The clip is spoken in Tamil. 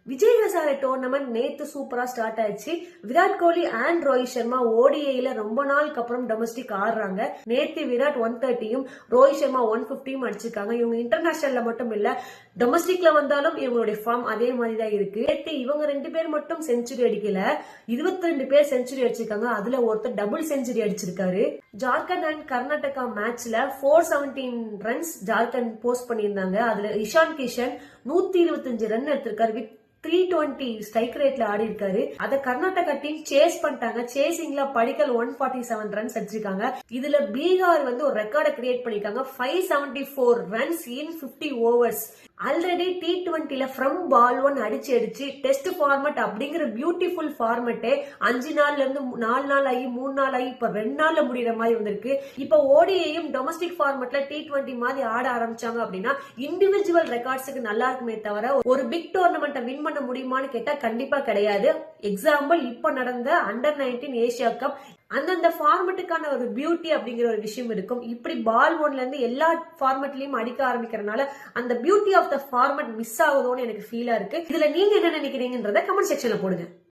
விஜய் ஹசாரே டோர்னமெண்ட் நேத்து சூப்பரா ஸ்டார்ட் ஆயிடுச்சு. விராட் கோலி அண்ட் ரோஹித் சர்மா ஓடிஐல ரொம்ப நாளுக்கு அப்புறம் டொமஸ்டிக் ஆடுறாங்க. நேத்து விராட் 130யும் ரோஹித் சர்மா 150யும் அடிச்சிருக்காங்க. இவங்க இன்டர்நேஷனல்ல மட்டும் இல்ல, டொமஸ்டிக்ல வந்தாலும் இவங்களுடைய ஃபார்ம் அதே மாதிரி தான் இருக்கு. நேத்து இவங்க 2 பேர் மட்டும் செஞ்சுரி அடிக்கல, 22 பேர் செஞ்சுரி அடிச்சிருக்காங்க. அதுல ஒருத்தர் டபுள் செஞ்சுரி அடிச்சிருக்காரு. ஜார்க்கண்ட் அண்ட் கர்நாடகா மேட்ச்ல 417 ரன்ஸ் ஜார்க்கண்ட் போஸ்ட் பண்ணியிருந்தாங்க. அதுல இஷான் கிஷன் 125 ரன் எடுத்திருக்காரு வித் 320 ஸ்ட்ரைக் ரேட்ல ஆடி இருக்காரு. அத கர்நாடகா டீம் சேஸ் பண்ணிட்டாங்க. சேசிங்ல படிக்கல் 147 ரன்ஸ் அடிச்சிருக்காங்க. இதுல பீகார் ஒரு ரெக்கார்டை கிரியேட் பண்ணிருக்காங்க. 574 ரன்ஸ் இன் 50 ஓவர்ஸ். ஆல்ரெடி T20ல ஃப்ரம் பால் 1 அடிச்சு டெஸ்ட் ஃபார்மட் அப்படிங்கிற பியூட்டிஃபுல் ஃபார்மட்டே 5 நாள்ல இருந்து 4 நாள் ஆகி 3 நாள் ஆகி இப்ப 2 நாள்ல முடிகிற மாதிரி வந்திருக்கு. இப்ப ஓடிஐயும் டொமஸ்டிக் ஃபார்மட்ல T20 மாதிரி ஆட ஆரம்பிச்சாங்க அப்படின்னா இண்டிவிஜுவல் ரெக்கார்ட்ஸுக்கு நல்லா இருக்குமே தவிர ஒரு பிக் டோர்னமெண்ட்டை வின் பண்ண முடியுமான்னு கேட்டா கண்டிப்பா கிடையாது. எக்ஸாம்பிள் இப்ப நடந்த அண்டர்-19 ஏசியா கப், அந்தந்த ஃபார்மட்டுக்கான ஒரு பியூட்டி அப்படிங்கிற ஒரு விஷயம் இருக்கும். இப்படி பால் 1ல இருந்து எல்லா ஃபார்மட்லயும் அடிக்க ஆரம்பிக்கிறதுனால அந்த beauty of the format miss ஆகுதோன்னு எனக்கு ஃபீலா இருக்கு. இதுல நீங்க என்ன நினைக்கிறீங்கன்றத கமெண்ட் செக்ஷன்ல போடுங்க.